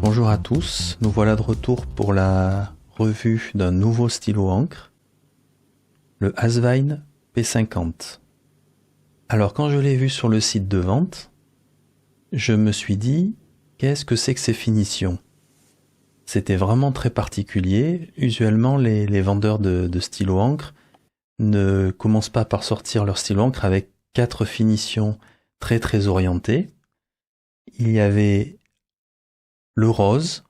Bonjour à tous, nous voilà de retour pour la revue d'un nouveau stylo encre, le Asvine P50. Alors quand je l'ai vu sur le site de vente, je me suis dit, qu'est-ce que c'est que ces finitions? C'était vraiment très particulier. Usuellement les vendeurs de stylo encre ne commencent pas par sortir leur stylo encre avec 4 finitions très orientées. Il y avait le rose,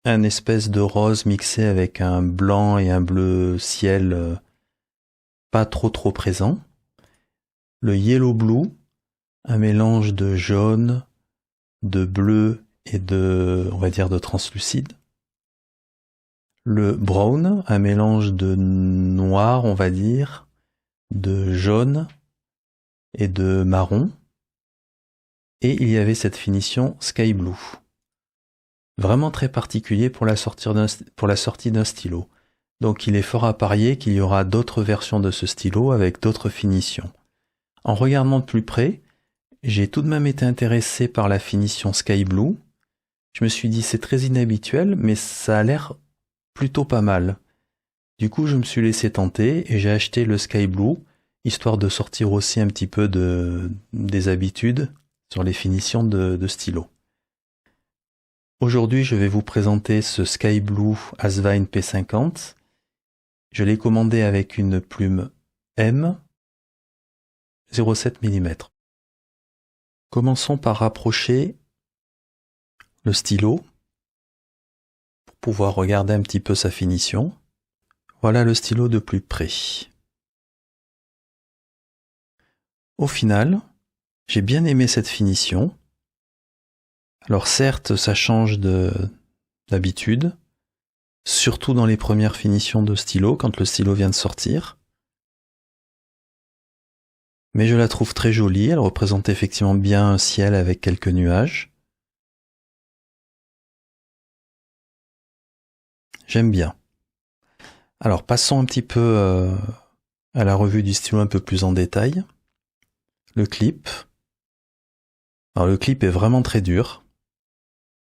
un espèce de rose mixé avec un blanc et un bleu ciel pas trop présent. Le yellow blue, un mélange de jaune, de bleu et on va dire, de translucide. Le brown, un mélange de noir, on va dire, de jaune et de marron. Et il y avait cette finition sky blue. Vraiment très particulier pour la sortie d'un stylo. Donc il est fort à parier qu'il y aura d'autres versions de ce stylo avec d'autres finitions. En regardant de plus près, j'ai tout de même été intéressé par la finition sky blue. Je me suis dit c'est très inhabituel, mais ça a l'air plutôt pas mal. Du coup je me suis laissé tenter et j'ai acheté le sky blue, histoire de sortir aussi un petit peu des habitudes sur les finitions de stylo. Aujourd'hui, je vais vous présenter ce Sky Blue Asvine P50. Je l'ai commandé avec une plume M 0,7 mm. Commençons par rapprocher le stylo pour pouvoir regarder un petit peu sa finition. Voilà le stylo de plus près. Au final, j'ai bien aimé cette finition. Alors certes, ça change d'habitude, surtout dans les premières finitions de stylo, quand le stylo vient de sortir. Mais je la trouve très jolie, elle représente effectivement bien un ciel avec quelques nuages. J'aime bien. Alors passons un petit peu à la revue du stylo un peu plus en détail. Le clip. Alors le clip est vraiment très dur.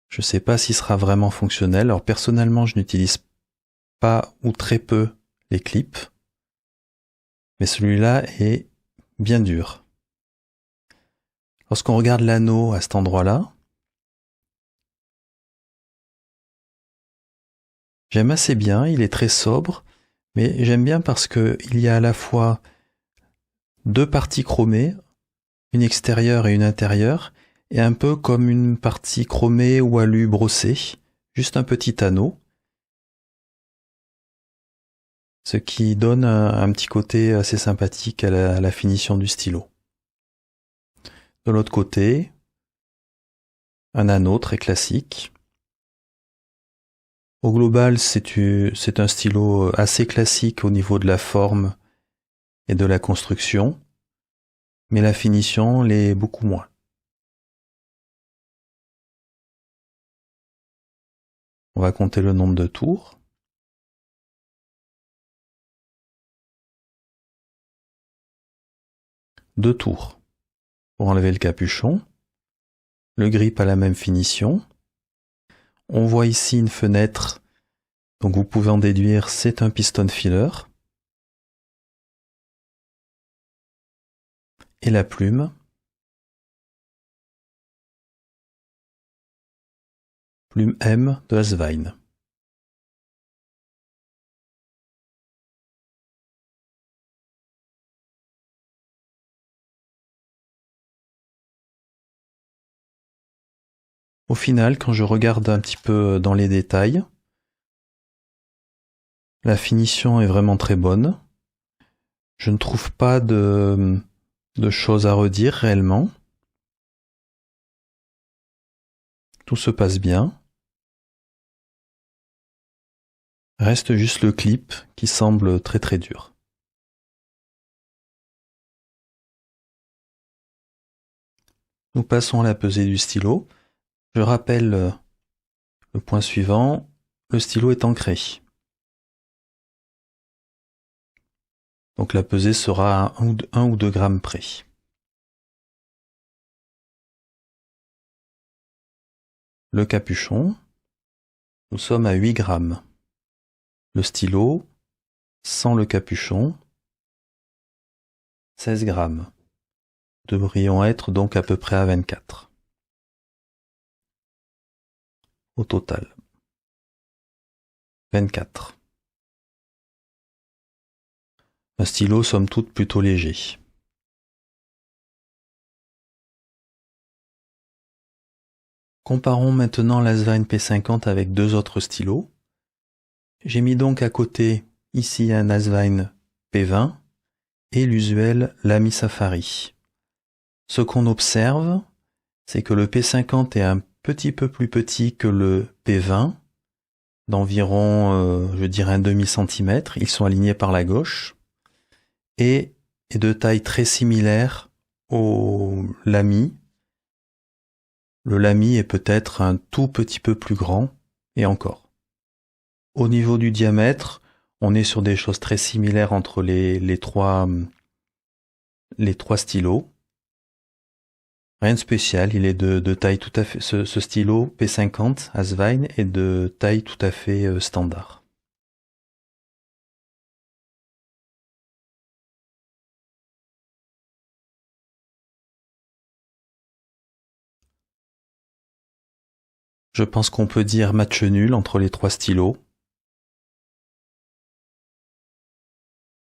Je ne sais pas s'il sera vraiment fonctionnel. Alors personnellement, je n'utilise pas ou très peu les clips. Mais celui-là est bien dur. Lorsqu'on regarde l'anneau à cet endroit-là, j'aime assez bien, il est très sobre, mais j'aime bien parce qu'il y a à la fois 2 parties chromées, une extérieure et une intérieure, et un peu comme une partie chromée ou alu brossée, juste un petit anneau, ce qui donne un petit côté assez sympathique à la finition du stylo. De l'autre côté, un anneau très classique. Au global, c'est un stylo assez classique au niveau de la forme et de la construction, mais la finition l'est beaucoup moins. On va compter le nombre de tours. Deux tours pour enlever le capuchon. Le grip a la même finition. On voit ici une fenêtre, donc vous pouvez en déduire, c'est un piston filler. Et la plume. Plume M de Asvine. Au final, quand je regarde un petit peu dans les détails, la finition est vraiment très bonne. Je ne trouve pas de choses à redire réellement. Tout se passe bien. Reste juste le clip qui semble très dur. Nous passons à la pesée du stylo. Je rappelle le point suivant, le stylo est ancré. Donc la pesée sera à 1 ou 2 grammes près. Le capuchon. Nous sommes à 8 grammes. Le stylo, sans le capuchon, 16 grammes. Nous devrions être donc à peu près à 24. Au total. 24. Un stylo, somme toute, plutôt léger. Comparons maintenant l'Asvine P50 avec deux autres stylos. J'ai mis donc à côté, ici, un Asvine P20 et l'usuel Lamy Safari. Ce qu'on observe, c'est que le P50 est un petit peu plus petit que le P20, d'environ, je dirais, un demi-centimètre. Ils sont alignés par la gauche et est de taille très similaire au Lamy. Le Lamy est peut-être un tout petit peu plus grand, et encore. Au niveau du diamètre, on est sur des choses très similaires entre les trois stylos. Rien de spécial, il est de taille tout à fait... Ce stylo P50 Asvine est de taille tout à fait standard. Je pense qu'on peut dire match nul entre les trois stylos.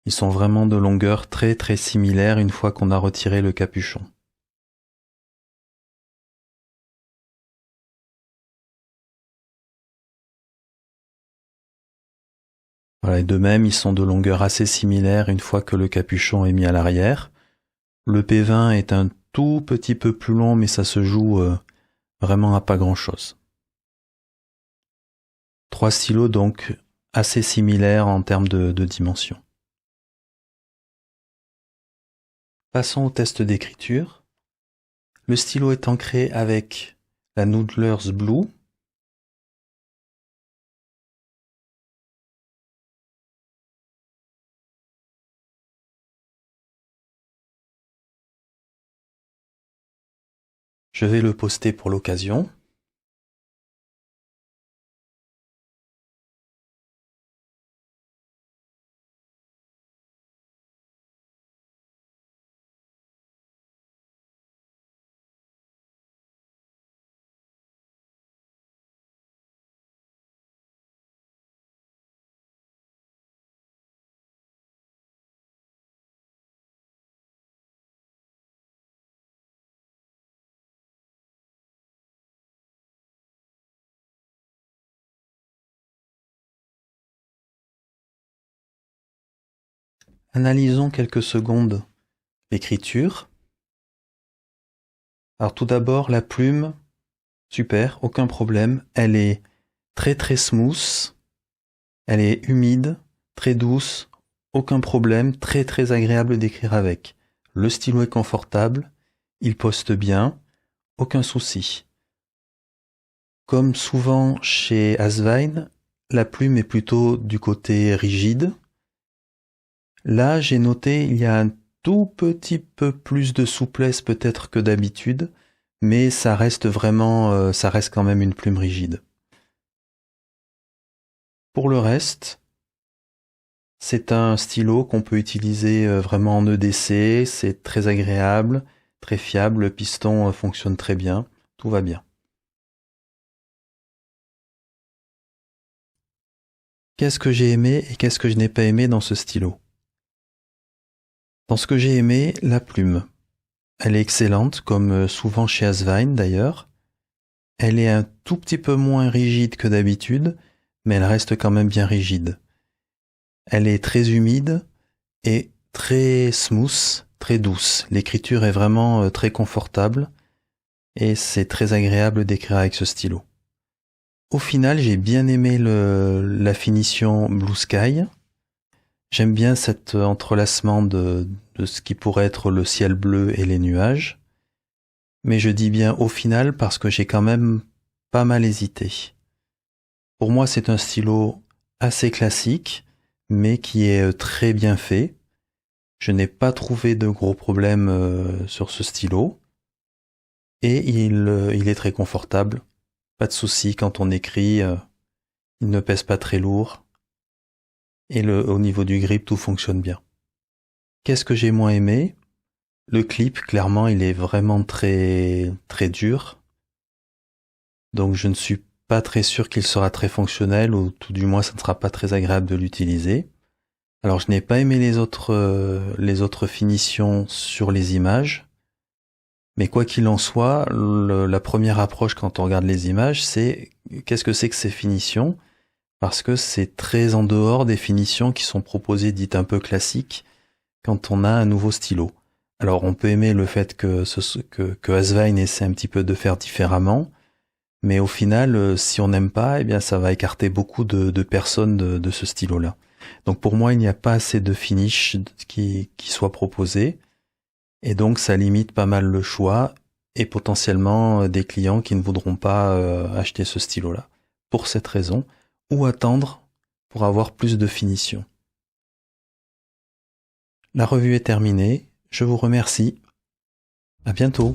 Ils sont vraiment de longueur très très similaire une fois qu'on a retiré le capuchon. Voilà, et de même, ils sont de longueur assez similaire une fois que le capuchon est mis à l'arrière. Le P20 est un tout petit peu plus long, mais ça se joue vraiment à pas grand-chose. Trois stylos donc assez similaires en termes de dimension. Passons au test d'écriture. Le stylo est ancré avec la Noodler's Blue. Je vais le poster pour l'occasion. Analysons quelques secondes l'écriture. Alors tout d'abord, la plume, super, aucun problème. Elle est très très smooth, elle est humide, très douce, aucun problème, très très agréable d'écrire avec. Le stylo est confortable, il poste bien, aucun souci. Comme souvent chez Asvine, la plume est plutôt du côté rigide. Là, j'ai noté, il y a un tout petit peu plus de souplesse peut-être que d'habitude, mais ça reste vraiment, ça reste quand même une plume rigide. Pour le reste, c'est un stylo qu'on peut utiliser vraiment en EDC, c'est très agréable, très fiable, le piston fonctionne très bien, tout va bien. Qu'est-ce que j'ai aimé et qu'est-ce que je n'ai pas aimé dans ce stylo? Dans ce que j'ai aimé, la plume. Elle est excellente, comme souvent chez Asvine d'ailleurs. Elle est un tout petit peu moins rigide que d'habitude, mais elle reste quand même bien rigide. Elle est très humide et très smooth, très douce. L'écriture est vraiment très confortable et c'est très agréable d'écrire avec ce stylo. Au final, j'ai bien aimé la finition Blue Sky. J'aime bien cet entrelacement de ce qui pourrait être le ciel bleu et les nuages. Mais je dis bien au final parce que j'ai quand même pas mal hésité. Pour moi, c'est un stylo assez classique, mais qui est très bien fait. Je n'ai pas trouvé de gros problèmes sur ce stylo. Et il est très confortable. Pas de souci quand on écrit. il ne pèse pas très lourd, et au niveau du grip, tout fonctionne bien. Qu'est-ce que j'ai moins aimé? Le clip, clairement, il est vraiment très, très dur. Donc je ne suis pas très sûr qu'il sera très fonctionnel, ou tout du moins ça ne sera pas très agréable de l'utiliser. Alors je n'ai pas aimé les autres finitions sur les images, mais quoi qu'il en soit, la première approche quand on regarde les images, c'est qu'est-ce que c'est que ces finitions? Parce que c'est très en dehors des finitions qui sont proposées dites un peu classiques quand on a un nouveau stylo. Alors on peut aimer le fait que Asvine essaie un petit peu de faire différemment, mais au final, si on n'aime pas, eh bien ça va écarter beaucoup de personnes de ce stylo-là. Donc pour moi, il n'y a pas assez de finish qui soit proposé, et donc ça limite pas mal le choix, et potentiellement des clients qui ne voudront pas acheter ce stylo-là. Pour cette raison, ou attendre pour avoir plus de finition. La revue est terminée, je vous remercie, à bientôt.